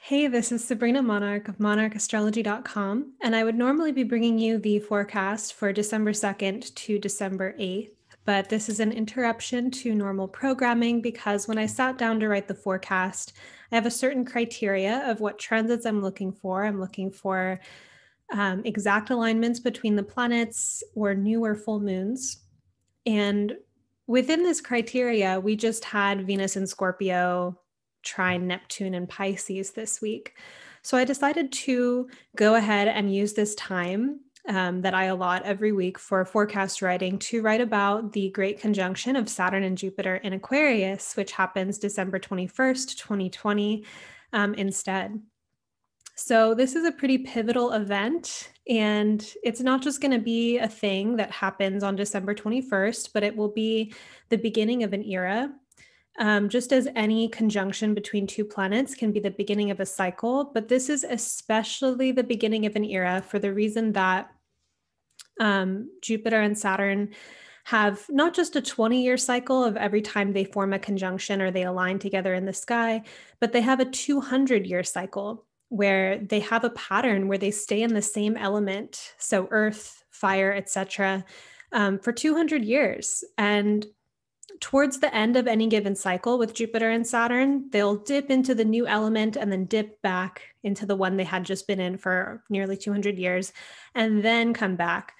Hey, this is Sabrina Monarch of monarchastrology.com, and I would normally be bringing you the forecast for December 2nd to December 8th, but this is an interruption to normal programming because when I sat down to write the forecast, I have a certain criteria of what transits I'm looking for. I'm looking for exact alignments between the planets or new or full moons. And within this criteria, we just had Venus in Scorpio trine Neptune and Pisces this week. So I decided to go ahead and use this time that I allot every week for forecast writing to write about the great conjunction of Saturn and Jupiter in Aquarius, which happens December 21st, 2020, instead. So this is a pretty pivotal event, and it's not just going to be a thing that happens on December 21st, but it will be the beginning of an era. Just as any conjunction between two planets can be the beginning of a cycle, but this is especially the beginning of an era for the reason that Jupiter and Saturn have not just a 20-year cycle of every time they form a conjunction or they align together in the sky, but they have a 200-year cycle where they have a pattern where they stay in the same element, so earth, fire, etc., for 200 years. And towards the end of any given cycle with Jupiter and Saturn, they'll dip into the new element and then dip back into the one they had just been in for nearly 200 years and then come back.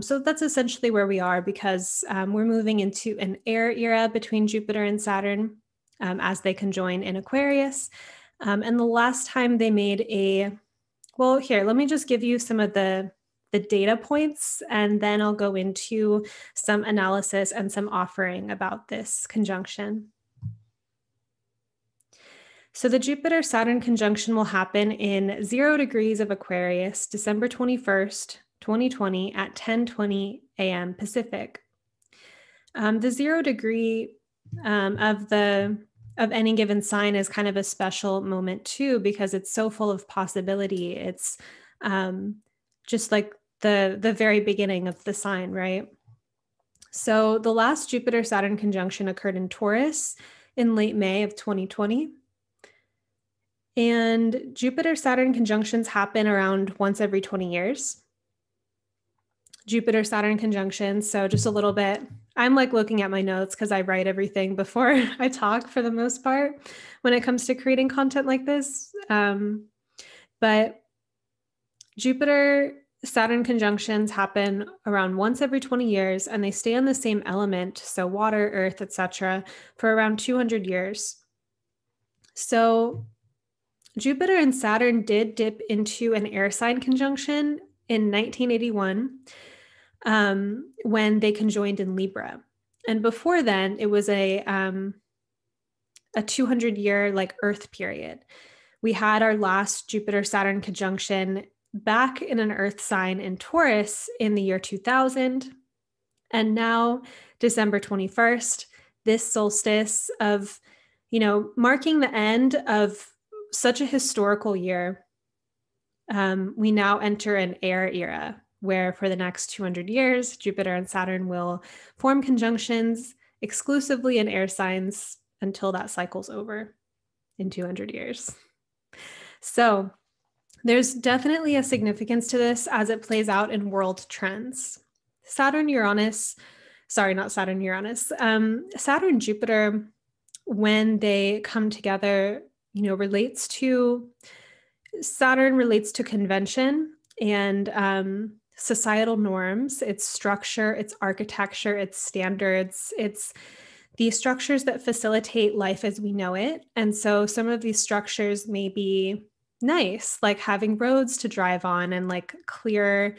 So that's essentially where we are because we're moving into an air era between Jupiter and Saturn as they conjoin in Aquarius. And the last time they made well, here, let me just give you some of the data points, and then I'll go into some analysis and some offering about this conjunction. So the Jupiter-Saturn conjunction will happen in 0 degrees of Aquarius, December 21st, 2020 at 10:20 a.m. Pacific. The 0 degree of any given sign is kind of a special moment too, because it's so full of possibility. It's just like the very beginning of the sign, right? So the last Jupiter-Saturn conjunction occurred in Taurus in late May of 2020. And Jupiter-Saturn conjunctions happen around once every 20 years. Jupiter-Saturn conjunctions, so just a little bit. I'm like looking at my notes because I write everything before I talk for the most part when it comes to creating content like this. But Jupiter-Saturn conjunctions happen around once every 20 years, and they stay on the same element, so water, earth, etc., for around 200 years. So Jupiter and Saturn did dip into an air sign conjunction in 1981 when they conjoined in Libra. And before then, it was a 200-year like Earth period. We had our last Jupiter-Saturn conjunction back in an Earth sign in Taurus in the year 2000. And now, December 21st, this solstice of, marking the end of such a historical year, we now enter an air era where for the next 200 years, Jupiter and Saturn will form conjunctions exclusively in air signs until that cycle's over in 200 years. So there's definitely a significance to this as it plays out in world trends. Saturn, Jupiter, when they come together, Saturn relates to convention and societal norms, its structure, its architecture, its standards, it's the structures that facilitate life as we know it. And so some of these structures may be nice, like having roads to drive on and like clear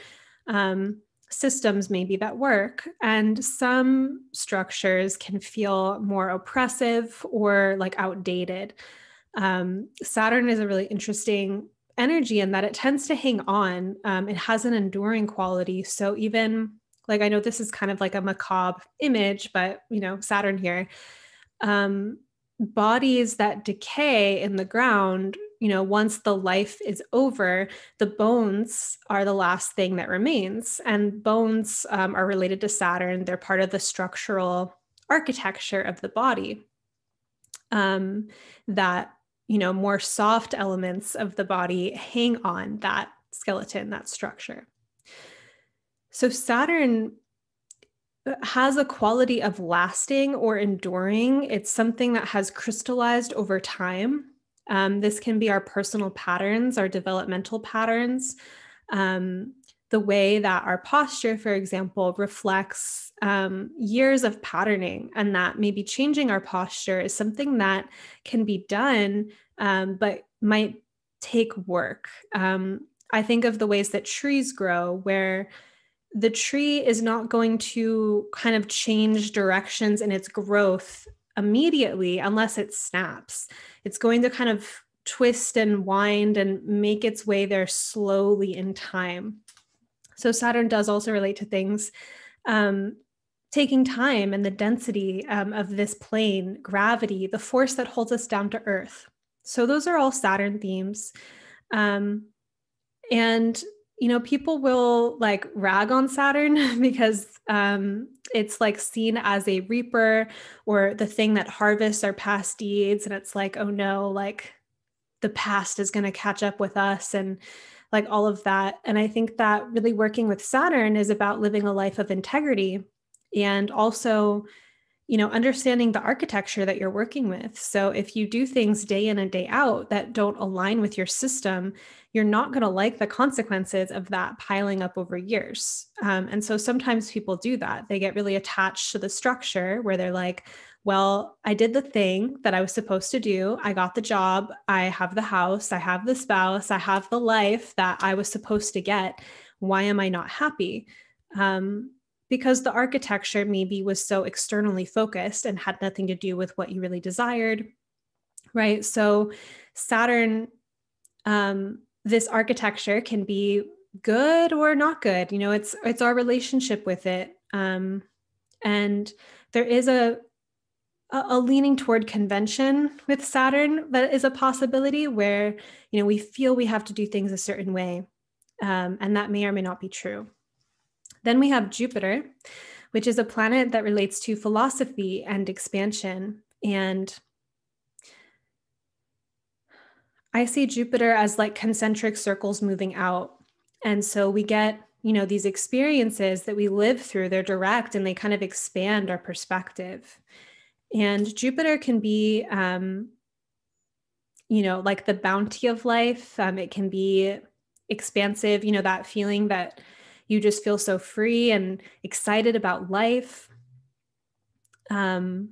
systems maybe that work. And some structures can feel more oppressive or like outdated. Saturn is a really interesting energy in that it tends to hang on. It has an enduring quality. So even like, I know this is kind of like a macabre image, but Saturn here, bodies that decay in the ground, once the life is over, the bones are the last thing that remains. And bones are related to Saturn. They're part of the structural architecture of the body that more soft elements of the body hang on that skeleton, that structure. So Saturn has a quality of lasting or enduring. It's something that has crystallized over time. This can be our personal patterns, our developmental patterns, the way that our posture, for example, reflects years of patterning, and that maybe changing our posture is something that can be done, but might take work. I think of the ways that trees grow, where the tree is not going to kind of change directions in its growth immediately unless it snaps. It's going to kind of twist and wind and make its way there slowly in time. So Saturn does also relate to things taking time and the density of this plane, gravity, the force that holds us down to Earth. So those are all Saturn themes. And people will like rag on Saturn because it's like seen as a reaper or the thing that harvests our past deeds. And it's like, oh no, like the past is going to catch up with us and like all of that. And I think that really working with Saturn is about living a life of integrity and also understanding the architecture that you're working with. So if you do things day in and day out that don't align with your system, you're not going to like the consequences of that piling up over years. And so sometimes people do that. They get really attached to the structure where they're like, well, I did the thing that I was supposed to do. I got the job. I have the house. I have the spouse. I have the life that I was supposed to get. Why am I not happy? Because the architecture maybe was so externally focused and had nothing to do with what you really desired, right? So Saturn, this architecture can be good or not good. It's our relationship with it. And there is a leaning toward convention with Saturn that is a possibility where, we feel we have to do things a certain way. And that may or may not be true. Then we have Jupiter, which is a planet that relates to philosophy and expansion. And I see Jupiter as like concentric circles moving out. And so we get, these experiences that we live through, they're direct and they kind of expand our perspective. And Jupiter can be, like the bounty of life. It can be expansive, that feeling that you just feel so free and excited about life. The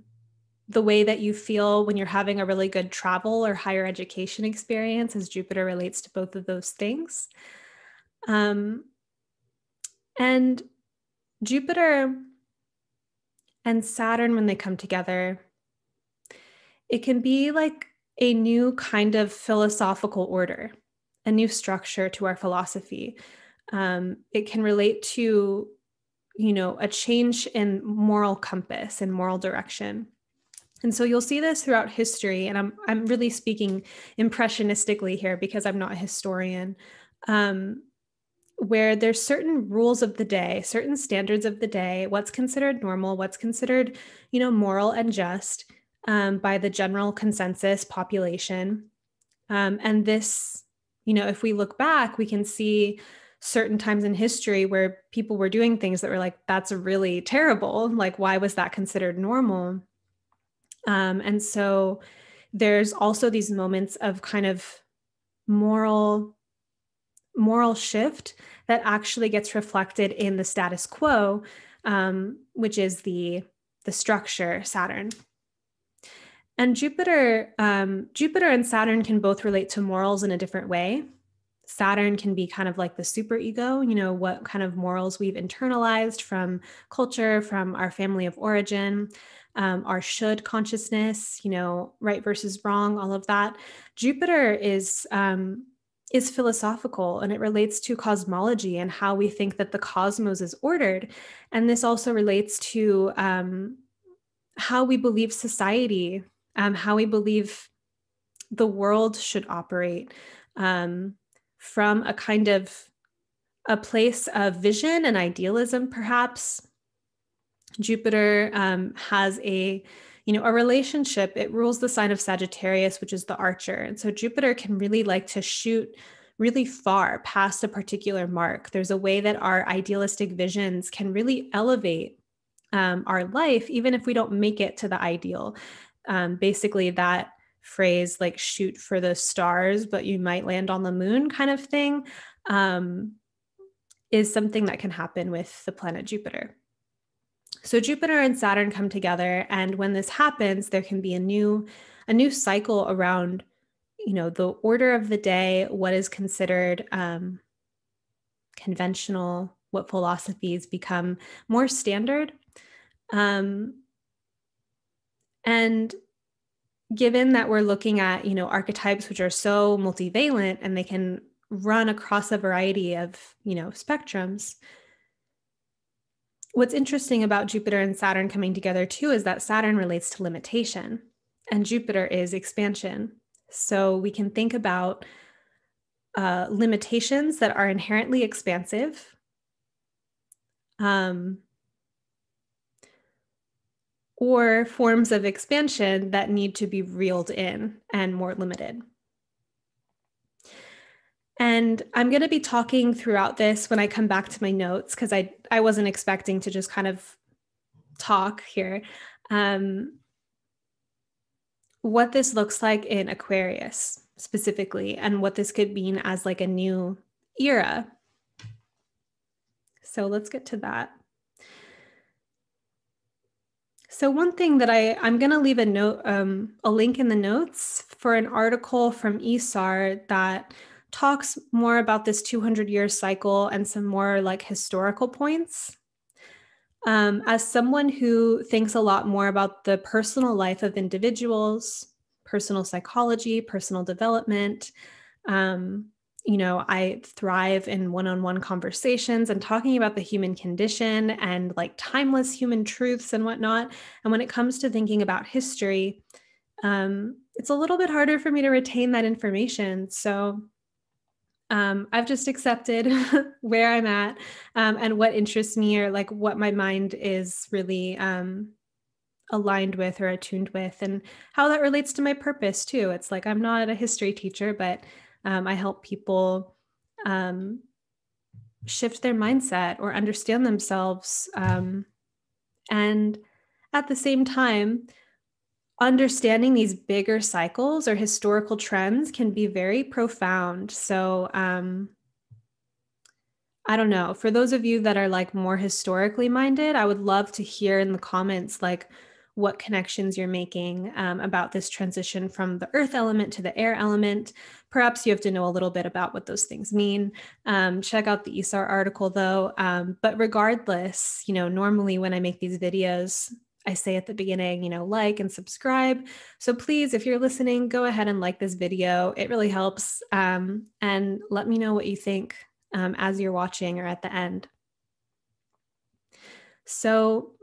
way that you feel when you're having a really good travel or higher education experience, as Jupiter relates to both of those things. And Jupiter and Saturn, when they come together, it can be like a new kind of philosophical order, a new structure to our philosophy. It can relate to, a change in moral compass and moral direction. And so you'll see this throughout history, and I'm really speaking impressionistically here because I'm not a historian, where there's certain rules of the day, certain standards of the day, what's considered normal, what's considered, moral and just by the general consensus population. And this, if we look back, we can see certain times in history where people were doing things that were like, that's really terrible. Like, why was that considered normal? And so there's also these moments of kind of moral shift that actually gets reflected in the status quo, which is the structure, Saturn. And Jupiter and Saturn can both relate to morals in a different way. Saturn can be kind of like the superego, what kind of morals we've internalized from culture, from our family of origin, our should consciousness, right versus wrong, all of that. Jupiter is philosophical, and it relates to cosmology and how we think that the cosmos is ordered. And this also relates to how we believe society, how we believe the world should operate, from a kind of a place of vision and idealism, perhaps. Jupiter has a, a relationship, it rules the sign of Sagittarius, which is the archer. And so Jupiter can really like to shoot really far past a particular mark. There's a way that our idealistic visions can really elevate our life, even if we don't make it to the ideal. Basically, that phrase, like shoot for the stars, but you might land on the moon kind of thing, is something that can happen with the planet Jupiter. So Jupiter and Saturn come together, and when this happens, there can be a new cycle around, the order of the day, what is considered conventional, what philosophies become more standard. And given that we're looking at, archetypes which are so multivalent and they can run across a variety of, spectrums, what's interesting about Jupiter and Saturn coming together too is that Saturn relates to limitation and Jupiter is expansion. So we can think about limitations that are inherently expansive, or forms of expansion that need to be reeled in and more limited. And I'm going to be talking throughout this when I come back to my notes, because I wasn't expecting to just kind of talk here. What this looks like in Aquarius specifically, and what this could mean as like a new era. So let's get to that. So one thing that I'm going to leave a note, a link in the notes for an article from ESAR that talks more about this 200-year cycle and some more like historical points. As someone who thinks a lot more about the personal life of individuals, personal psychology, personal development, I thrive in one-on-one conversations and talking about the human condition and like timeless human truths and whatnot. And when it comes to thinking about history, it's a little bit harder for me to retain that information. So I've just accepted where I'm at, and what interests me, or like what my mind is really aligned with or attuned with, and how that relates to my purpose too. It's like, I'm not a history teacher, but I help people shift their mindset or understand themselves. And at the same time, understanding these bigger cycles or historical trends can be very profound. So I don't know, for those of you that are like more historically minded, I would love to hear in the comments like what connections you're making about this transition from the earth element to the air element. Perhaps you have to know a little bit about what those things mean. Check out the ESAR article though. But regardless, normally when I make these videos, I say at the beginning, like and subscribe. So please, if you're listening, go ahead and like this video. It really helps. And let me know what you think as you're watching or at the end. So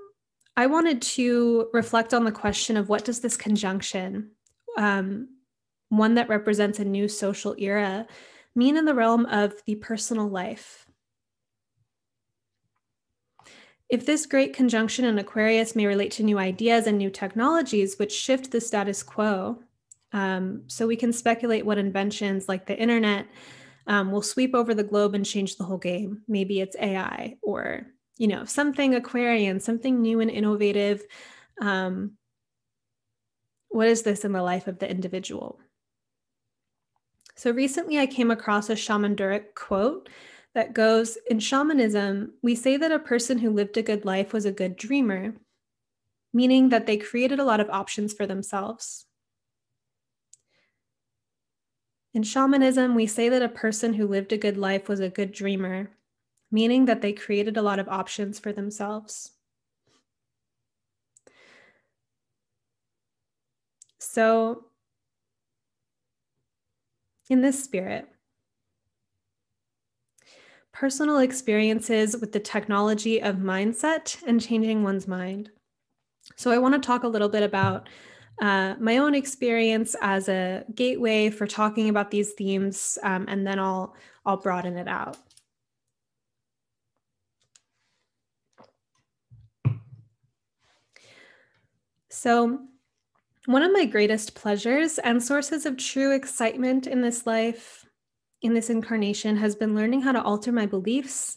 I wanted to reflect on the question of what does this conjunction, one that represents a new social era, mean in the realm of the personal life? If this great conjunction in Aquarius may relate to new ideas and new technologies which shift the status quo, so we can speculate what inventions like the internet will sweep over the globe and change the whole game. Maybe it's AI or, something Aquarian, something new and innovative. What is this in the life of the individual? So recently I came across a Shaman Durek quote that goes, in shamanism, we say that a person who lived a good life was a good dreamer, meaning that they created a lot of options for themselves. In shamanism, we say that a person who lived a good life was a good dreamer, meaning that they created a lot of options for themselves. So, in this spirit, personal experiences with the technology of mindset and changing one's mind. So I want to talk a little bit about my own experience as a gateway for talking about these themes, and then I'll broaden it out. So One of my greatest pleasures and sources of true excitement in this life, in this incarnation, has been learning how to alter my beliefs,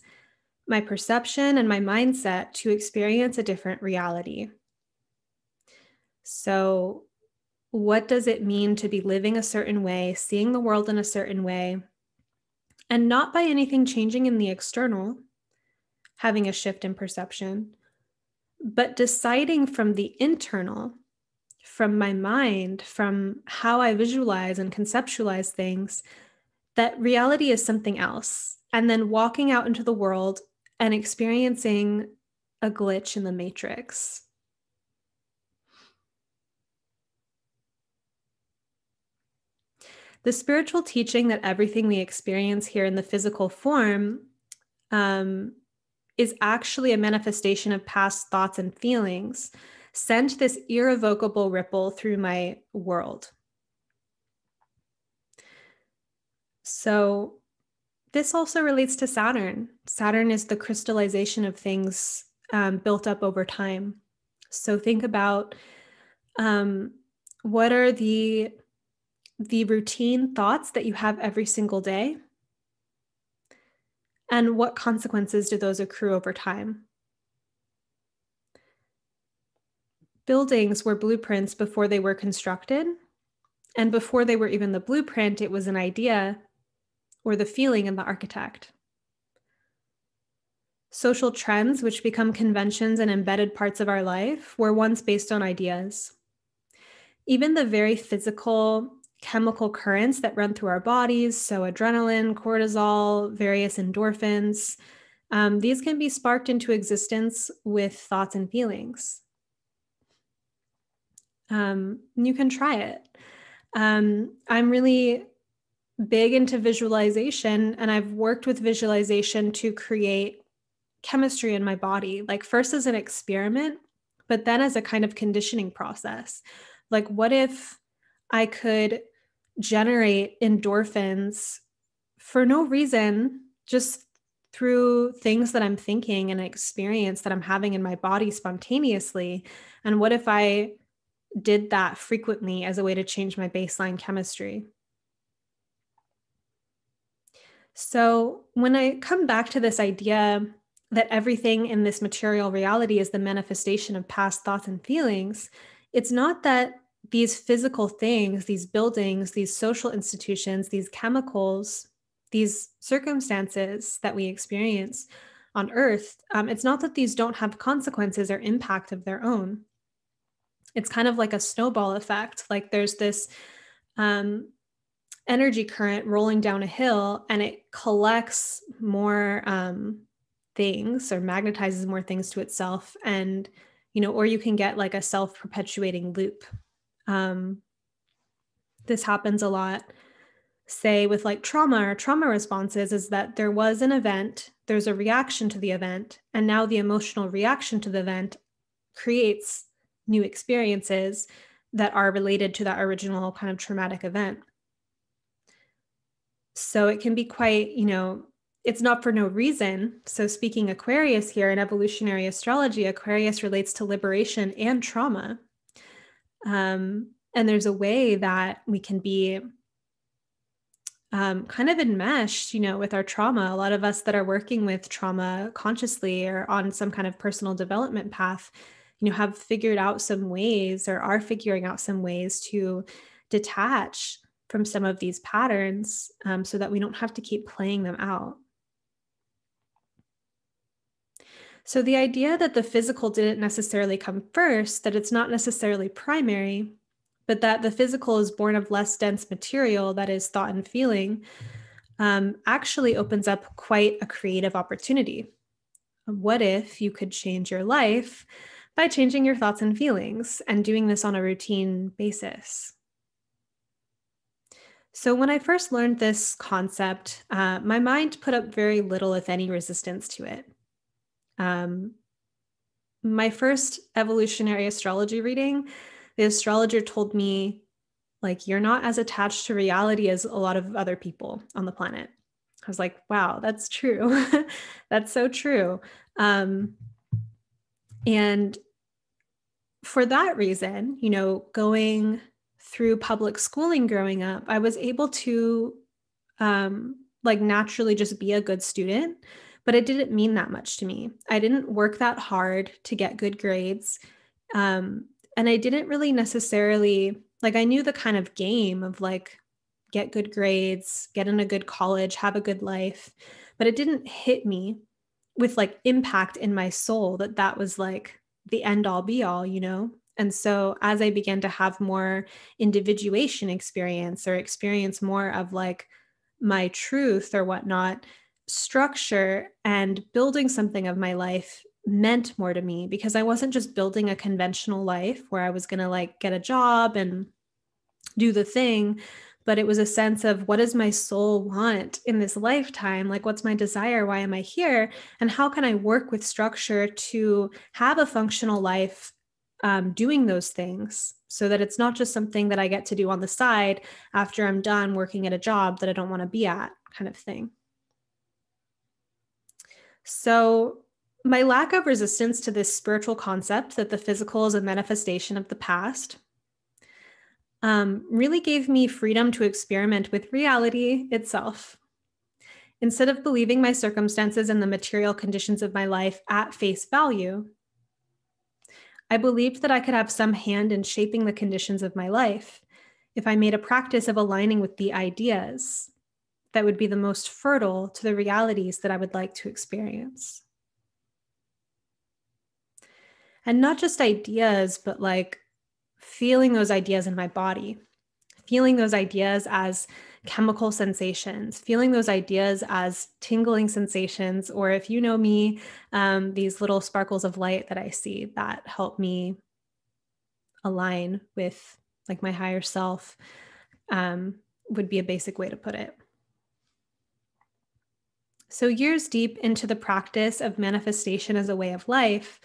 my perception, and my mindset to experience a different reality. So, what does it mean to be living a certain way, seeing the world in a certain way, and not by anything changing in the external, having a shift in perception, but deciding from the internal, from my mind, from how I visualize and conceptualize things, that reality is something else, and then walking out into the world and experiencing a glitch in the matrix. The spiritual teaching that everything we experience here in the physical form is actually a manifestation of past thoughts and feelings sent this irrevocable ripple through my world. So this also relates to Saturn. Saturn is the crystallization of things built up over time. So think about what are the routine thoughts that you have every single day, and what consequences do those accrue over time? Buildings were blueprints before they were constructed, and before they were even the blueprint, it was an idea or the feeling in the architect. Social trends, which become conventions and embedded parts of our life, were once based on ideas. Even the very physical chemical currents that run through our bodies, so adrenaline, cortisol, various endorphins, these can be sparked into existence with thoughts and feelings. You can try it. I'm really big into visualization, and I've worked with visualization to create chemistry in my body, like first as an experiment, but then as a kind of conditioning process. Like, what if I could generate endorphins for no reason, just through things that I'm thinking and experience that I'm having in my body spontaneously? And what if I did that frequently as a way to change my baseline chemistry? So when I come back to this idea that everything in this material reality is the manifestation of past thoughts and feelings, it's not that these physical things, these buildings, these social institutions, these chemicals, these circumstances that we experience on Earth, it's not that these don't have consequences or impact of their own. It's kind of like a snowball effect. Like there's this energy current rolling down a hill, and it collects more things or magnetizes more things to itself. And, or you can get like a self-perpetuating loop. This happens a lot, say with like trauma or trauma responses, is that there was an event, there's a reaction to the event, and now the emotional reaction to the event creates new experiences that are related to that original kind of traumatic event. So it can be quite, it's not for no reason. So speaking Aquarius here in evolutionary astrology, Aquarius relates to liberation and trauma. And there's a way that we can be kind of enmeshed, with our trauma. A lot of us that are working with trauma consciously or on some kind of personal development path, have figured out some ways or are figuring out some ways to detach from some of these patterns, so that we don't have to keep playing them out. So the idea that the physical didn't necessarily come first, that it's not necessarily primary, but that the physical is born of less dense material, that is thought and feeling, actually opens up quite a creative opportunity. What if you could change your life by changing your thoughts and feelings and doing this on a routine basis? So when I first learned this concept, my mind put up very little, if any, resistance to it. My first evolutionary astrology reading, the astrologer told me, like, you're not as attached to reality as a lot of other people on the planet. I was like, wow, that's true. That's so true. And for that reason, going through public schooling growing up, I was able to like naturally just be a good student, but it didn't mean that much to me. I didn't work that hard to get good grades. And I didn't really necessarily, like, I knew the kind of game of like, get good grades, get in a good college, have a good life, but it didn't hit me with like impact in my soul that that was like the end all be all, And so as I began to have more individuation experience or experience more of like my truth or whatnot, structure and building something of my life meant more to me because I wasn't just building a conventional life where I was going to like get a job and do the thing, but it was a sense of what does my soul want in this lifetime? Like, what's my desire? Why am I here? And how can I work with structure to have a functional life doing those things so that it's not just something that I get to do on the side after I'm done working at a job that I don't want to be at, kind of thing. So, my lack of resistance to this spiritual concept that the physical is a manifestation of the past really gave me freedom to experiment with reality itself. Instead of believing my circumstances and the material conditions of my life at face value, I believed that I could have some hand in shaping the conditions of my life if I made a practice of aligning with the ideas that would be the most fertile to the realities that I would like to experience. And not just ideas, but like feeling those ideas in my body, feeling those ideas as chemical sensations, feeling those ideas as tingling sensations, or if you know me, these little sparkles of light that I see that help me align with like my higher self, would be a basic way to put it. So years deep into the practice of manifestation as a way of life,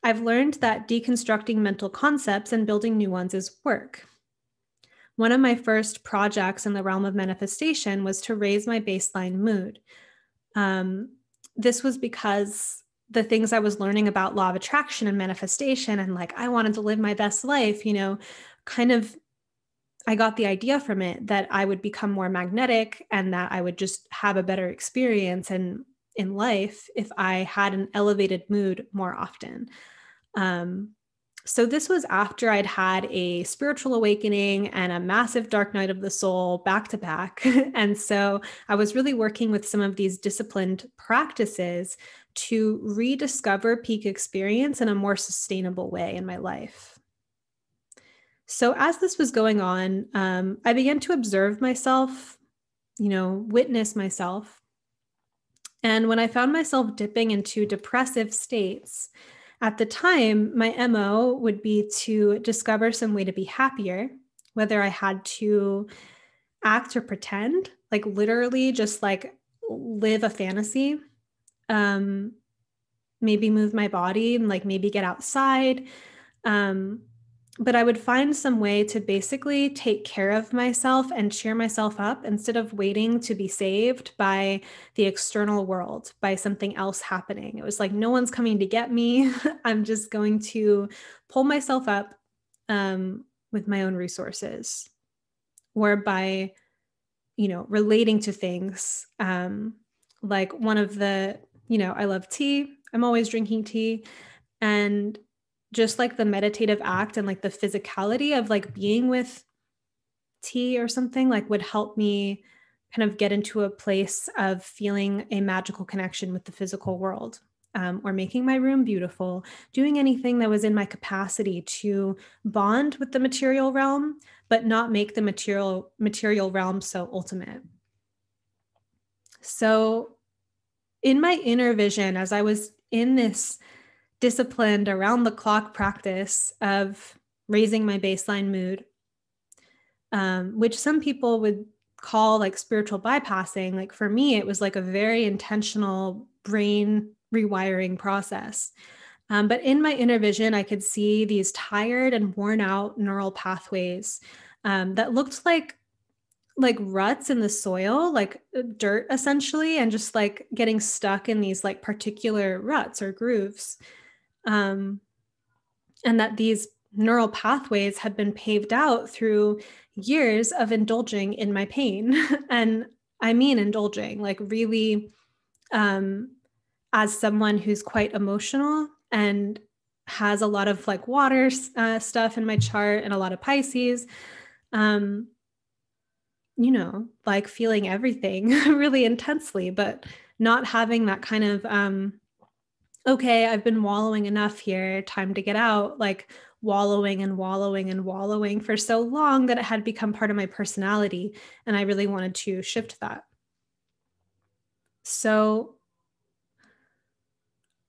I've learned that deconstructing mental concepts and building new ones is work. One of my first projects in the realm of manifestation was to raise my baseline mood. This was because the things I was learning about law of attraction and manifestation, and like I wanted to live my best life, kind of I got the idea from it that I would become more magnetic and that I would just have a better experience in life if I had an elevated mood more often. So this was after I'd had a spiritual awakening and a massive dark night of the soul back to back. And so I was really working with some of these disciplined practices to rediscover peak experience in a more sustainable way in my life. So as this was going on, I began to observe myself, witness myself. And when I found myself dipping into depressive states, at the time, my MO would be to discover some way to be happier, whether I had to act or pretend, like literally just like live a fantasy, maybe move my body and like maybe get outside. But I would find some way to basically take care of myself and cheer myself up instead of waiting to be saved by the external world, by something else happening. It was like, no one's coming to get me. I'm just going to pull myself up with my own resources or by, relating to things. Like one of the, I love tea. I'm always drinking tea. And just like the meditative act and like the physicality of like being with tea or something like would help me kind of get into a place of feeling a magical connection with the physical world, or making my room beautiful, doing anything that was in my capacity to bond with the material realm, but not make the material realm so ultimate. So in my inner vision, as I was in this disciplined around the clock practice of raising my baseline mood, which some people would call like spiritual bypassing. Like for me, it was like a very intentional brain rewiring process. But in my inner vision, I could see these tired and worn out neural pathways that looked like ruts in the soil, like dirt essentially, and just like getting stuck in these like particular ruts or grooves. And that these neural pathways had been paved out through years of indulging in my pain. And I mean, indulging, like really, as someone who's quite emotional and has a lot of like water stuff in my chart and a lot of Pisces, like feeling everything really intensely, but not having that kind of, okay, I've been wallowing enough here, time to get out, like wallowing and wallowing and wallowing for so long that it had become part of my personality. And I really wanted to shift that. So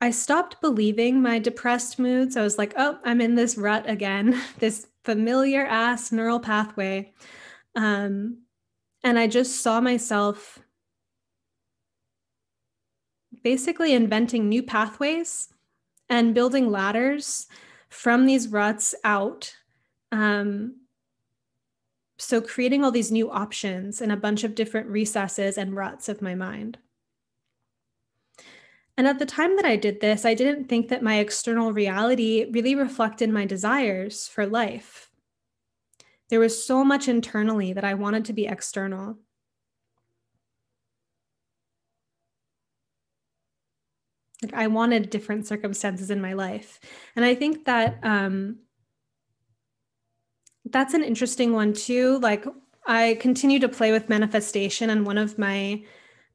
I stopped believing my depressed moods. I was like, oh, I'm in this rut again, this familiar ass neural pathway. And I just saw myself basically inventing new pathways and building ladders from these ruts out. So creating all these new options in a bunch of different recesses and ruts of my mind. And at the time that I did this, I didn't think that my external reality really reflected my desires for life. There was so much internally that I wanted to be external. Like I wanted different circumstances in my life. And I think that that's an interesting one too. Like I continue to play with manifestation, and one of my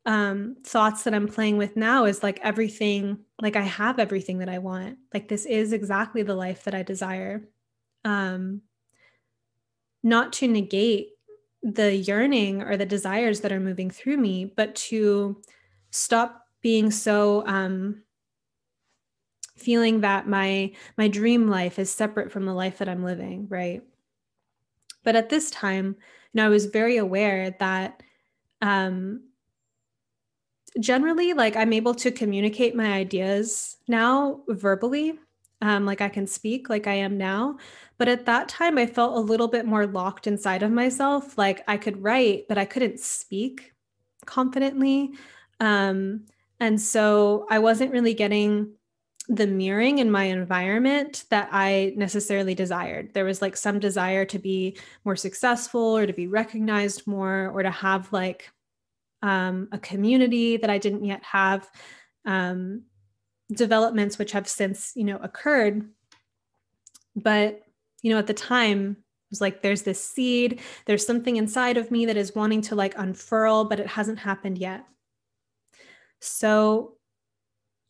thoughts that I'm playing with now is like everything, like I have everything that I want. Like this is exactly the life that I desire. Not to negate the yearning or the desires that are moving through me, but to stop being so feeling that my dream life is separate from the life that I'm living, right? But at this time, I was very aware that generally, like I'm able to communicate my ideas now verbally, like I can speak like I am now. But at that time, I felt a little bit more locked inside of myself. Like I could write, but I couldn't speak confidently. And so I wasn't really getting the mirroring in my environment that I necessarily desired. There was like some desire to be more successful or to be recognized more or to have like a community that I didn't yet have, developments which have since, occurred. But, at the time, it was like, there's this seed, there's something inside of me that is wanting to like unfurl, but it hasn't happened yet. So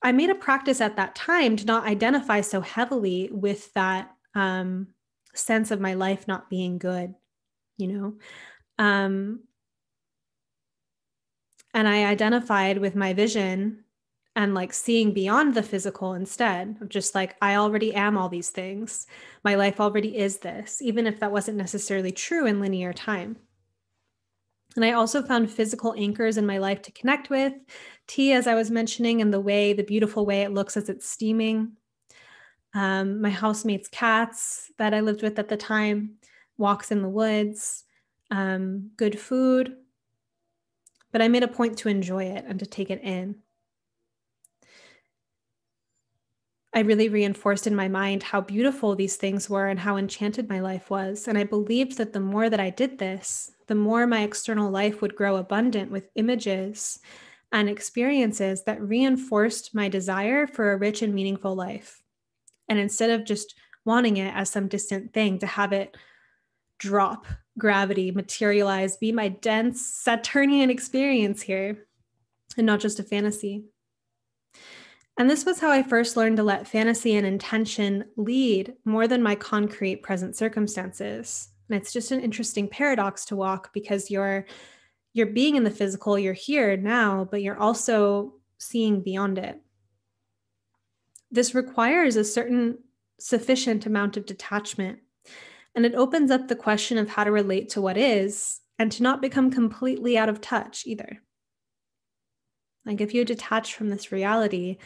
I made a practice at that time to not identify so heavily with that sense of my life not being good, and I identified with my vision and like seeing beyond the physical instead of just like, I already am all these things. My life already is this, even if that wasn't necessarily true in linear time. And I also found physical anchors in my life to connect with. Tea, as I was mentioning, and the beautiful way it looks as it's steaming. My housemate's cats that I lived with at the time, walks in the woods, good food. But I made a point to enjoy it and to take it in. I really reinforced in my mind how beautiful these things were and how enchanted my life was. And I believed that the more that I did this, the more my external life would grow abundant with images and experiences that reinforced my desire for a rich and meaningful life. And instead of just wanting it as some distant thing, to have it drop, gravity, materialize, be my dense Saturnian experience here, and not just a fantasy. And this was how I first learned to let fantasy and intention lead more than my concrete present circumstances. And it's just an interesting paradox to walk, because you're being in the physical, you're here now, but you're also seeing beyond it. This requires a certain sufficient amount of detachment, and it opens up the question of how to relate to what is and to not become completely out of touch either. Like if you detach from this reality,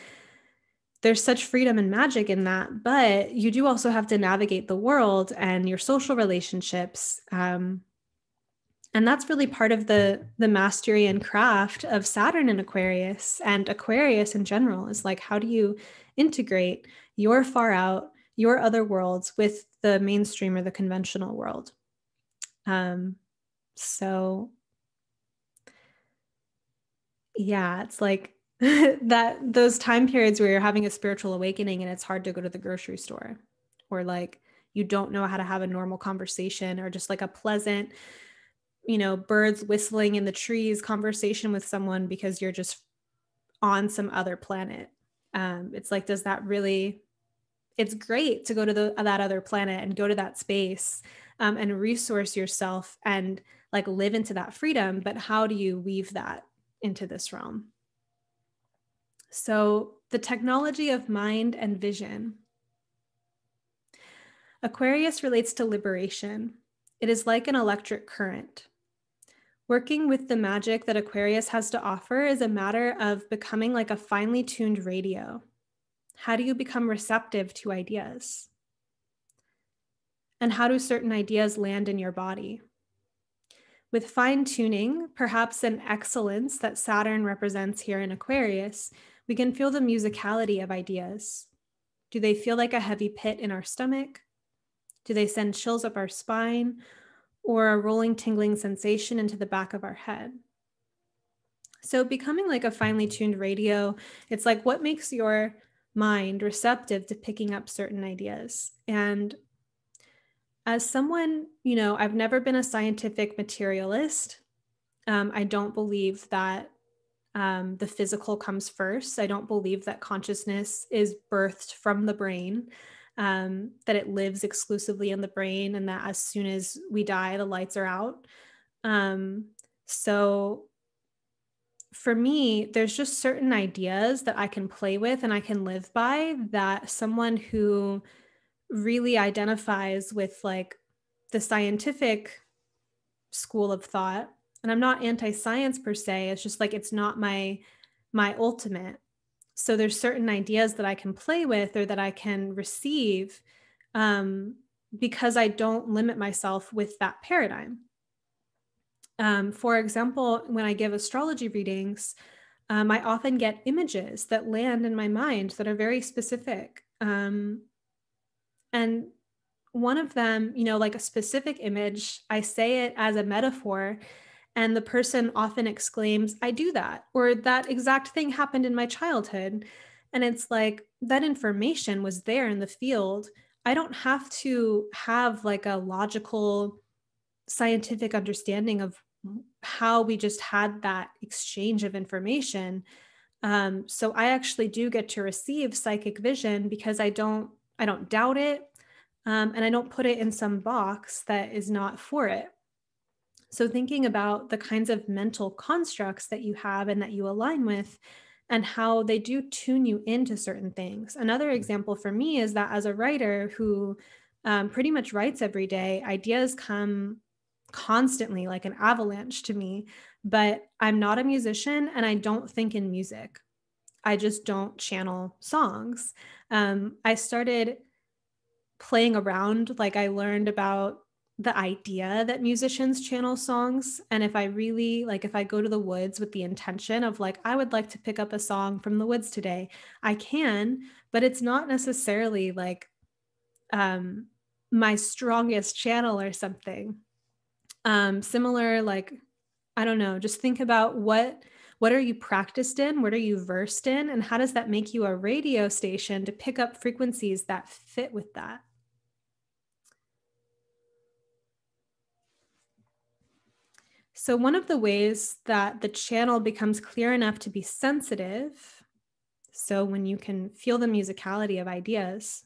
there's such freedom and magic in that, but you do also have to navigate the world and your social relationships. And that's really part of the mastery and craft of Saturn in Aquarius, and Aquarius in general, is like, how do you integrate your far out, your other worlds with the mainstream or the conventional world. So yeah, it's like that those time periods where you're having a spiritual awakening and it's hard to go to the grocery store, or like you don't know how to have a normal conversation, or just like a pleasant, birds whistling in the trees conversation with someone because you're just on some other planet. It's like, does that really, it's great to go to that other planet and go to that space, and resource yourself and like live into that freedom. But how do you weave that into this realm? So the technology of mind and vision. Aquarius relates to liberation. It is like an electric current. Working with the magic that Aquarius has to offer is a matter of becoming like a finely tuned radio. How do you become receptive to ideas? And how do certain ideas land in your body? With fine tuning, perhaps an excellence that Saturn represents here in Aquarius, we can feel the musicality of ideas. Do they feel like a heavy pit in our stomach? Do they send chills up our spine, or a rolling, tingling sensation into the back of our head? So becoming like a finely tuned radio, it's like, what makes your mind receptive to picking up certain ideas? And as someone, I've never been a scientific materialist. I don't believe that the physical comes first. I don't believe that consciousness is birthed from the brain, that it lives exclusively in the brain, and that as soon as we die, the lights are out. So for me, there's just certain ideas that I can play with and I can live by, that someone who really identifies with like the scientific school of thought, and I'm not anti-science per se, it's just like, it's not my ultimate. So there's certain ideas that I can play with or that I can receive, because I don't limit myself with that paradigm. For example, when I give astrology readings, I often get images that land in my mind that are very specific. And one of them, like a specific image, I say it as a metaphor, and the person often exclaims, "I do that," or "that exact thing happened in my childhood." And it's like, that information was there in the field. I don't have to have like a logical scientific understanding of how we just had that exchange of information. So I actually do get to receive psychic vision because I don't doubt it, and I don't put it in some box that is not for it. So thinking about the kinds of mental constructs that you have and that you align with, and how they do tune you into certain things. Another example for me is that as a writer who pretty much writes every day, ideas come constantly like an avalanche to me, but I'm not a musician and I don't think in music. I just don't channel songs. I started playing around, like I learned about the idea that musicians channel songs. And if I really like, if I go to the woods with the intention of like, I would like to pick up a song from the woods today, I can, but it's not necessarily like my strongest channel or something. Similar, like, I don't know, just think about what are you practiced in? What are you versed in? And how does that make you a radio station to pick up frequencies that fit with that? So one of the ways that the channel becomes clear enough to be sensitive, so when you can feel the musicality of ideas,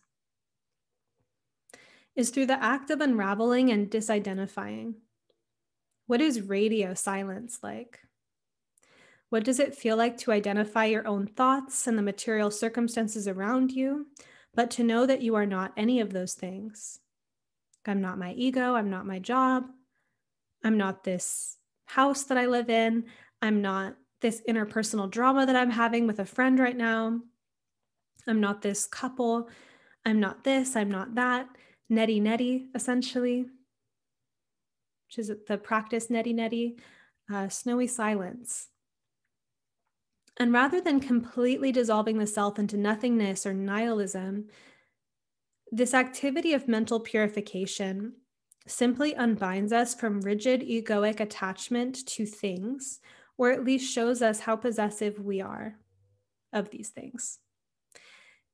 is through the act of unraveling and disidentifying. What is radio silence like? What does it feel like to identify your own thoughts and the material circumstances around you, but to know that you are not any of those things? I'm not my ego, I'm not my job, I'm not this house that I live in, I'm not this interpersonal drama that I'm having with a friend right now, I'm not this couple, I'm not this, I'm not that. Neti neti, essentially, which is the practice neti neti, snowy silence. And rather than completely dissolving the self into nothingness or nihilism, This activity of mental purification simply unbinds us from rigid egoic attachment to things, or at least shows us how possessive we are of these things.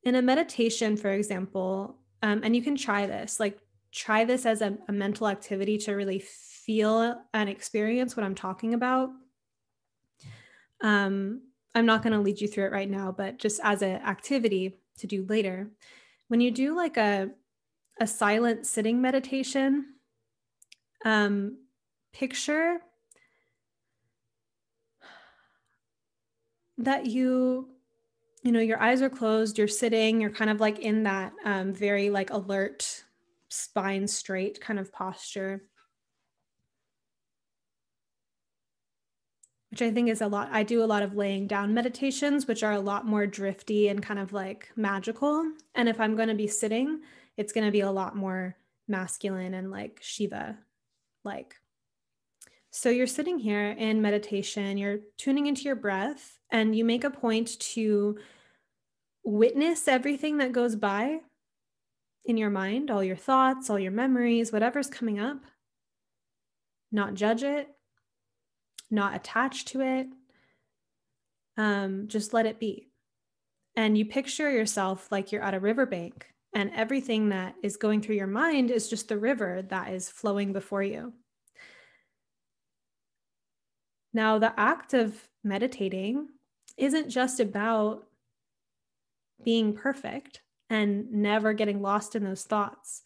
In a meditation, for example, and you can try this, like try this as a mental activity to really feel and experience what I'm talking about. I'm not going to lead you through it right now, but just as an activity to do later. When you do like a silent sitting meditation, picture that your eyes are closed, you're sitting, you're kind of like in that very like alert, spine straight kind of posture, which I think is I do a lot of laying down meditations, which are a lot more drifty and kind of like magical. And if I'm going to be sitting, it's going to be a lot more masculine and like Shiva like. So you're sitting here in meditation, you're tuning into your breath, and you make a point to witness everything that goes by in your mind, all your thoughts, all your memories, whatever's coming up. Not judge it, not attach to it. Just let it be. And you picture yourself like you're at a riverbank, and everything that is going through your mind is just the river that is flowing before you. Now, the act of meditating isn't just about being perfect and never getting lost in those thoughts.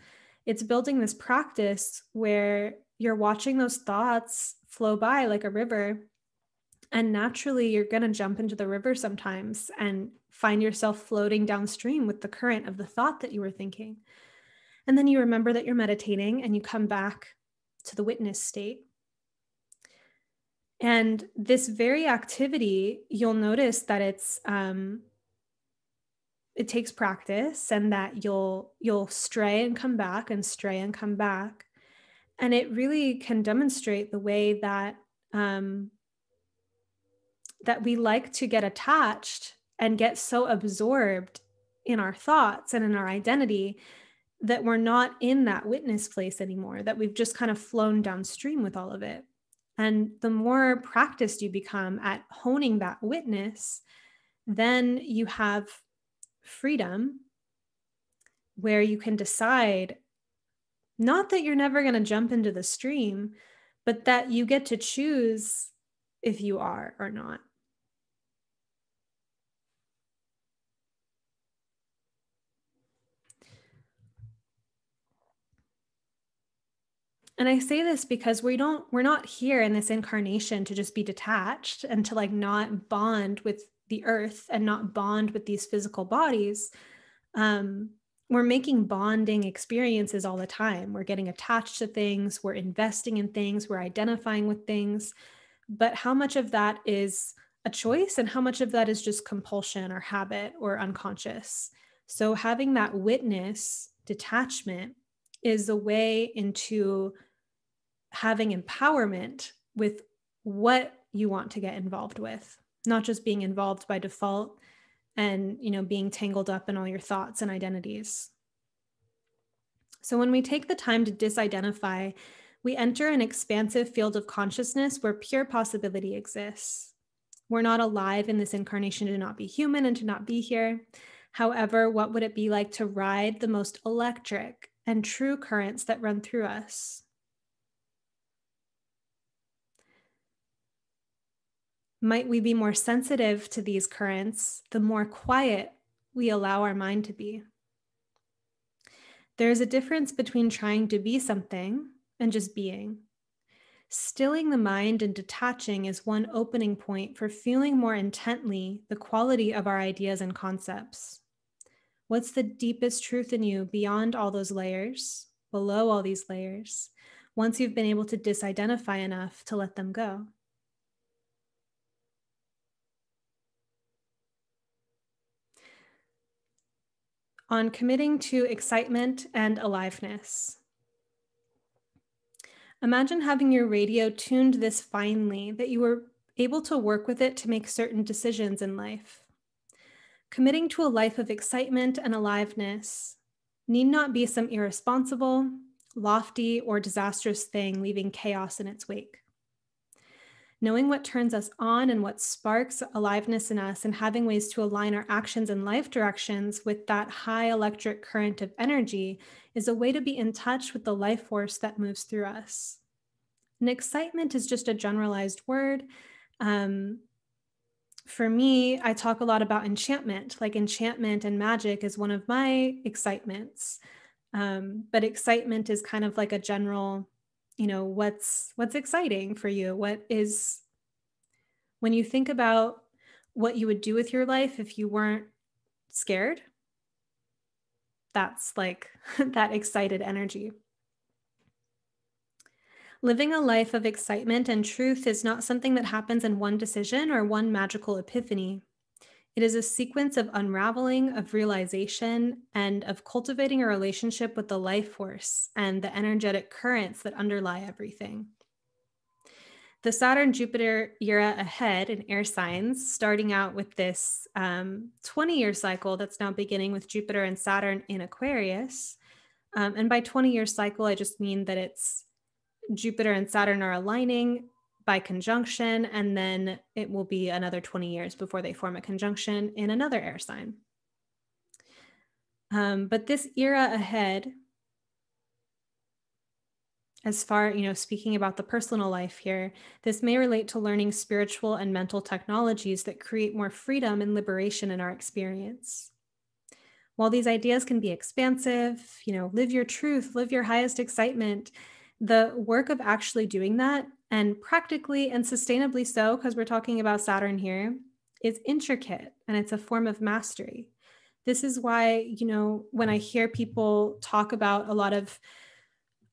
It's building this practice where you're watching those thoughts flow by like a river. And naturally, you're going to jump into the river sometimes and find yourself floating downstream with the current of the thought that you were thinking. And then you remember that you're meditating and you come back to the witness state. And this very activity, you'll notice that it takes practice, and that you'll stray and come back and stray and come back. And it really can demonstrate the way that that we like to get attached and get so absorbed in our thoughts and in our identity that we're not in that witness place anymore, that we've just kind of flown downstream with all of it. And the more practiced you become at honing that witness, then you have freedom where you can decide not that you're never going to jump into the stream, but that you get to choose if you are or not. And I say this because we're not here in this incarnation to just be detached and to like not bond with the earth and not bond with these physical bodies. We're making bonding experiences all the time. We're getting attached to things, we're investing in things, we're identifying with things. But how much of that is a choice and how much of that is just compulsion or habit or unconscious? So having that witness detachment is a way into having empowerment with what you want to get involved with, not just being involved by default and, being tangled up in all your thoughts and identities. So when we take the time to disidentify, we enter an expansive field of consciousness where pure possibility exists. We're not alive in this incarnation to not be human and to not be here. However, what would it be like to ride the most electric and true currents that run through us? Might we be more sensitive to these currents the more quiet we allow our mind to be? There's a difference between trying to be something and just being. Stilling the mind and detaching is one opening point for feeling more intently the quality of our ideas and concepts. What's the deepest truth in you beyond all those layers, below all these layers, once you've been able to disidentify enough to let them go? On committing to excitement and aliveness. Imagine having your radio tuned this finely that you were able to work with it to make certain decisions in life. Committing to a life of excitement and aliveness need not be some irresponsible, lofty, or disastrous thing leaving chaos in its wake. Knowing what turns us on and what sparks aliveness in us, and having ways to align our actions and life directions with that high electric current of energy is a way to be in touch with the life force that moves through us. And excitement is just a generalized word. Um, for me, I talk a lot about enchantment. Like enchantment and magic is one of my excitements. But excitement is kind of like a general, what's exciting for you? What is, when you think about what you would do with your life if you weren't scared, that's like that excited energy. Living a life of excitement and truth is not something that happens in one decision or one magical epiphany. It is a sequence of unraveling, of realization, and of cultivating a relationship with the life force and the energetic currents that underlie everything. The Saturn-Jupiter era ahead in air signs, starting out with this 20-year cycle that's now beginning with Jupiter and Saturn in Aquarius. And by 20-year cycle, I just mean that it's Jupiter and Saturn are aligning by conjunction, and then it will be another 20 years before they form a conjunction in another air sign. But this era ahead, as far, speaking about the personal life here, this may relate to learning spiritual and mental technologies that create more freedom and liberation in our experience. While these ideas can be expansive, live your truth, live your highest excitement, the work of actually doing that, and practically and sustainably so, because we're talking about Saturn here, is intricate and it's a form of mastery. This is why, when I hear people talk about a lot of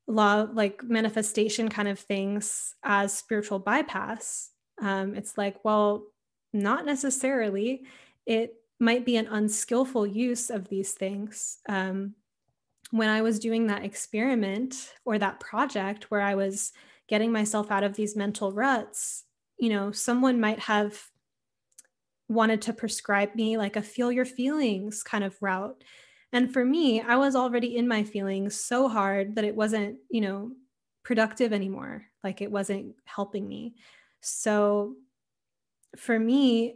law, like manifestation kind of things as spiritual bypass, it's like, well, not necessarily. It might be an unskillful use of these things. When I was doing that experiment or that project where I was getting myself out of these mental ruts, someone might have wanted to prescribe me like a feel your feelings kind of route. And for me, I was already in my feelings so hard that it wasn't, productive anymore. Like it wasn't helping me. So for me,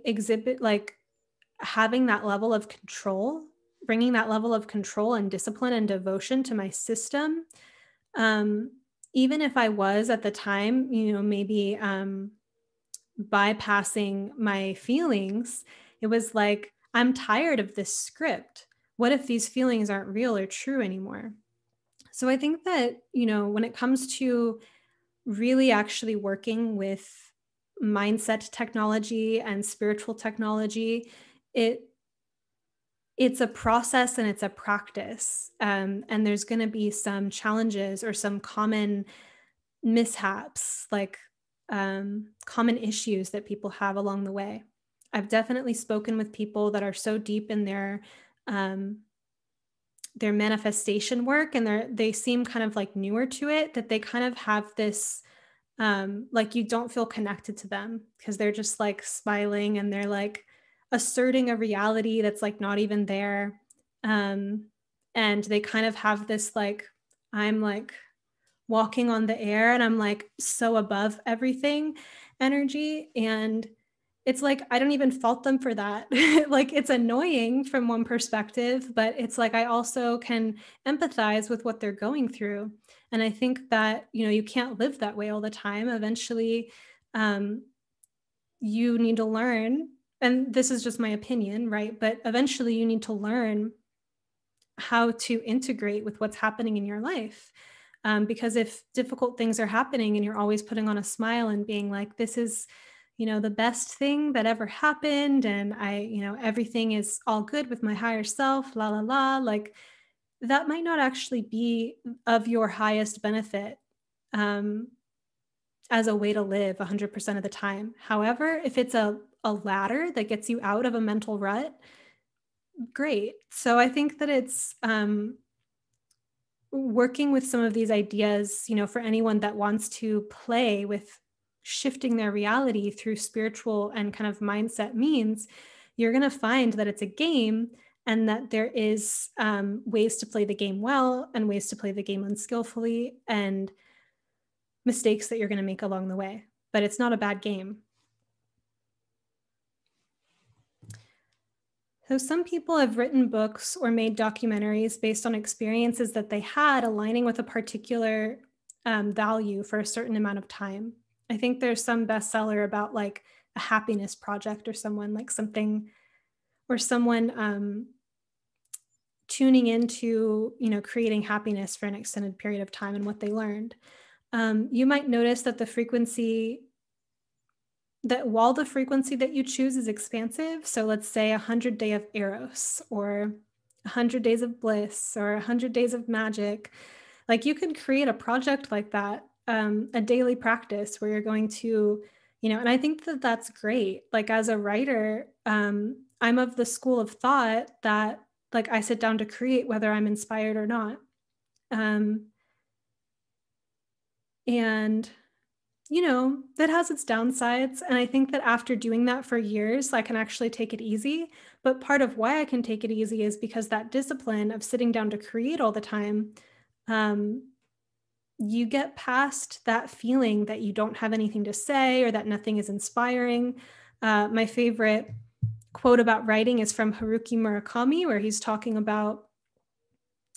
having that level of control, bringing that level of control and discipline and devotion to my system, even if I was at the time, maybe bypassing my feelings, it was like, I'm tired of this script. What if these feelings aren't real or true anymore? So I think that, when it comes to really actually working with mindset technology and spiritual technology, it's a process and it's a practice. And there's going to be some challenges or some common mishaps, like common issues that people have along the way. I've definitely spoken with people that are so deep in their manifestation work, and they seem kind of like newer to it, that they kind of have this like you don't feel connected to them because they're just like smiling and they're like asserting a reality that's like not even there. And they kind of have this like, I'm like walking on the air and I'm like so above everything energy. And it's like, I don't even fault them for that. Like it's annoying from one perspective, but it's like, I also can empathize with what they're going through. And I think that, you can't live that way all the time. Eventually, you need to learn, and this is just my opinion, right? But eventually you need to learn how to integrate with what's happening in your life. Because if difficult things are happening and you're always putting on a smile and being like, this is, the best thing that ever happened, and everything is all good with my higher self, la la la, like that might not actually be of your highest benefit as a way to live 100% of the time. However, if it's a ladder that gets you out of a mental rut, great. So I think that it's working with some of these ideas, for anyone that wants to play with shifting their reality through spiritual and kind of mindset means, you're going to find that it's a game and that there is ways to play the game well and ways to play the game unskillfully, and mistakes that you're going to make along the way. But it's not a bad game. So some people have written books or made documentaries based on experiences that they had aligning with a particular value for a certain amount of time. I think there's some bestseller about like a happiness project or someone like something, or someone tuning into, creating happiness for an extended period of time and what they learned. You might notice that while the frequency that you choose is expansive, so let's say 100 days of Eros or 100 days of bliss or 100 days of magic, like you could create a project like that, a daily practice where you're going to, and I think that that's great. Like as a writer, I'm of the school of thought that like I sit down to create whether I'm inspired or not. And that has its downsides. And I think that after doing that for years, I can actually take it easy. But part of why I can take it easy is because that discipline of sitting down to create all the time, you get past that feeling that you don't have anything to say or that nothing is inspiring. My favorite quote about writing is from Haruki Murakami, where he's talking about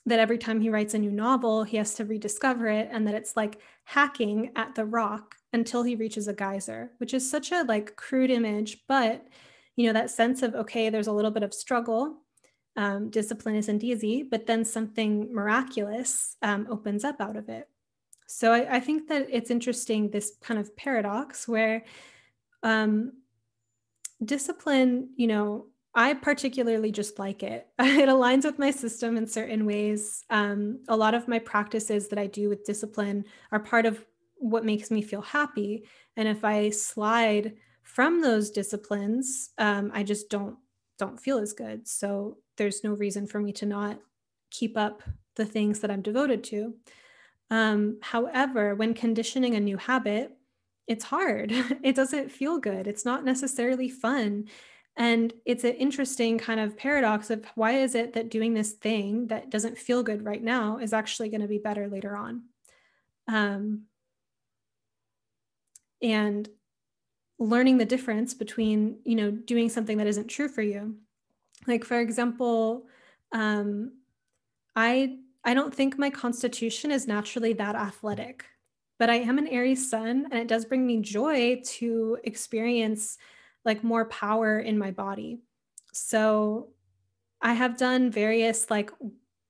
that every time he writes a new novel, he has to rediscover it, and that it's like hacking at the rock until he reaches a geyser, which is such a like crude image, but that sense of, okay, there's a little bit of struggle. Discipline isn't easy, but then something miraculous opens up out of it. So I think that it's interesting, this kind of paradox where discipline, I particularly just like it. It aligns with my system in certain ways. A lot of my practices that I do with discipline are part of what makes me feel happy. And if I slide from those disciplines, I just don't feel as good. So there's no reason for me to not keep up the things that I'm devoted to. However, when conditioning a new habit, it's hard. It doesn't feel good. It's not necessarily fun. And it's an interesting kind of paradox of why is it that doing this thing that doesn't feel good right now is actually going to be better later on. And learning the difference between, doing something that isn't true for you. Like, for example, I don't think my constitution is naturally that athletic, but I am an Aries sun, and it does bring me joy to experience like more power in my body. So I have done various like,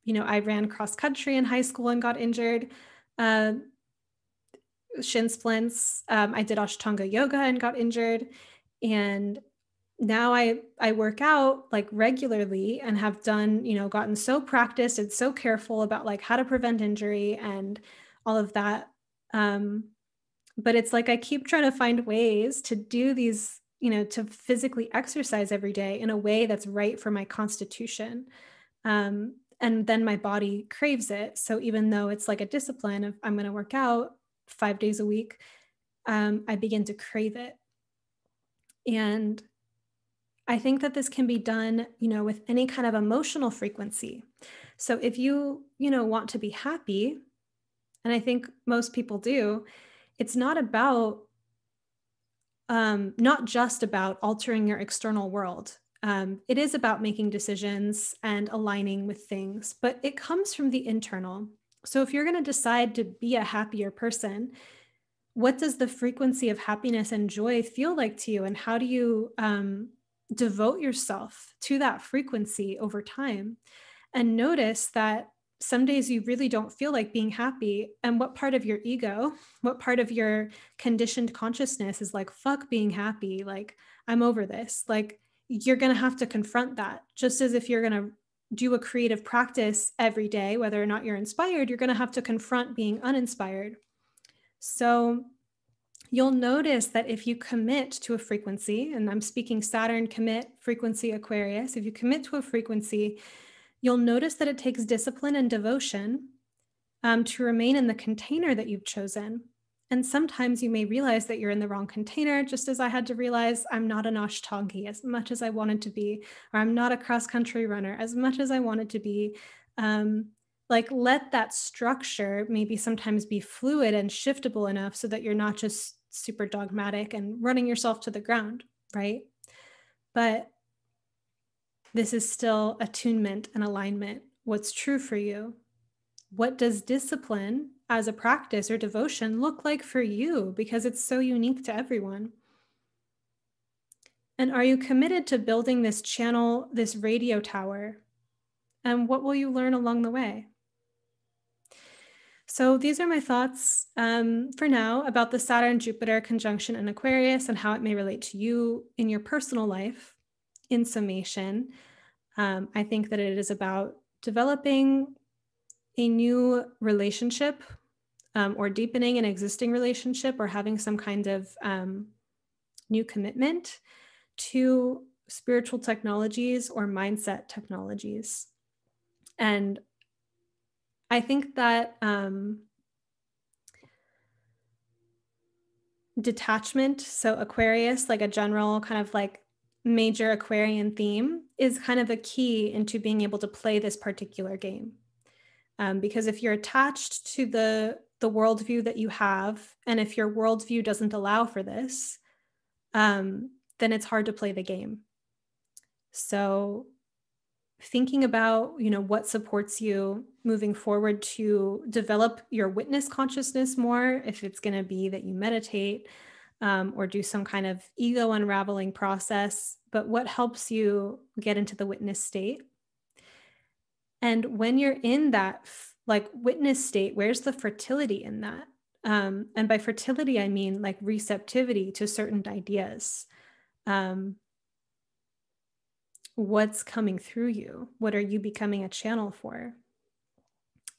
I ran cross country in high school and got injured, shin splints. I did Ashtanga yoga and got injured. And now I work out like regularly and have done, gotten so practiced and so careful about like how to prevent injury and all of that. But it's like I keep trying to find ways to do these, to physically exercise every day in a way that's right for my constitution. And then my body craves it. So even though it's like a discipline of I'm going to work out 5 days a week, I begin to crave it. And I think that this can be done, with any kind of emotional frequency. So if you, want to be happy, and I think most people do, it's not about, not just about altering your external world. It is about making decisions and aligning with things, but it comes from the internal. So if you're going to decide to be a happier person, what does the frequency of happiness and joy feel like to you? And how do you devote yourself to that frequency over time? And notice that some days you really don't feel like being happy. And what part of your ego, what part of your conditioned consciousness is like, fuck being happy. Like, I'm over this. Like, you're going to have to confront that. Just as if you're going to do a creative practice every day, whether or not you're inspired, you're going to have to confront being uninspired. So you'll notice that if you commit to a frequency, and I'm speaking Saturn commit, frequency Aquarius, if you commit to a frequency, you'll notice that it takes discipline and devotion to remain in the container that you've chosen. And sometimes you may realize that you're in the wrong container, just as I had to realize I'm not an Ashtanga as much as I wanted to be, or I'm not a cross country runner as much as I wanted to be. Um, like, let that structure maybe sometimes be fluid and shiftable enough so that you're not just super dogmatic and running yourself to the ground, right? But this is still attunement and alignment. What's true for you? What does discipline as a practice or devotion look like for you? Because it's so unique to everyone. And are you committed to building this channel, this radio tower? And what will you learn along the way? So these are my thoughts for now about the Saturn-Jupiter conjunction in Aquarius and how it may relate to you in your personal life. In summation, I think that it is about developing a new relationship or deepening an existing relationship or having some kind of new commitment to spiritual technologies or mindset technologies. And I think that detachment, so Aquarius, like a general kind of like major Aquarian theme, is kind of a key into being able to play this particular game. Because if you're attached to the worldview that you have, and if your worldview doesn't allow for this, then it's hard to play the game. So thinking about, what supports you moving forward to develop your witness consciousness more, if it's going to be that you meditate or do some kind of ego unraveling process, but what helps you get into the witness state. And when you're in that like witness state, where's the fertility in that? And by fertility, I mean like receptivity to certain ideas. What's coming through you? What are you becoming a channel for?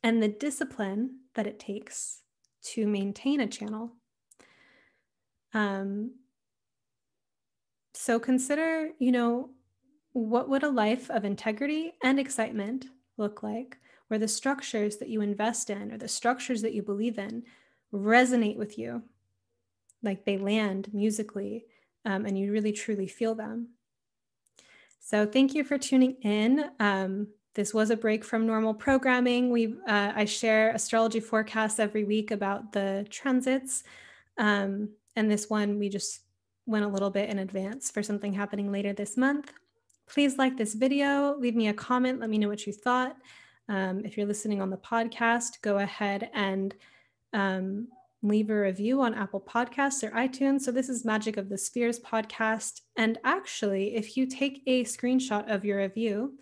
And the discipline that it takes to maintain a channel. So consider, what would a life of integrity and excitement look like, where the structures that you invest in or the structures that you believe in resonate with you, like they land musically, and you really truly feel them. So thank you for tuning in. This was a break from normal programming. I share astrology forecasts every week about the transits. And this one, we just went a little bit in advance for something happening later this month. Please like this video, leave me a comment, let me know what you thought. If you're listening on the podcast, go ahead and leave a review on Apple Podcasts or iTunes. So this is Magic of the Spheres podcast. And actually, if you take a screenshot of your review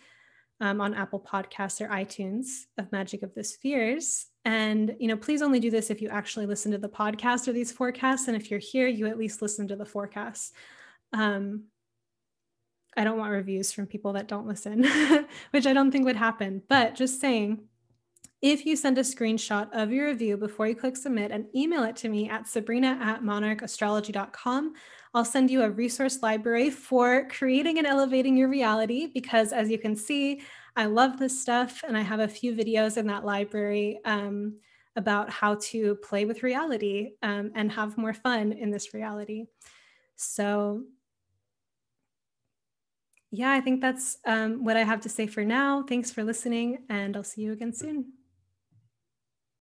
on Apple Podcasts or iTunes of Magic of the Spheres, and please only do this if you actually listen to the podcast or these forecasts. And if you're here, you at least listen to the forecasts. I don't want reviews from people that don't listen, which I don't think would happen. But just saying, if you send a screenshot of your review before you click submit and email it to me at sabrina@monarchastrology.com, I'll send you a resource library for creating and elevating your reality, because as you can see, I love this stuff and I have a few videos in that library about how to play with reality and have more fun in this reality. So yeah, I think that's what I have to say for now. Thanks for listening, and I'll see you again soon.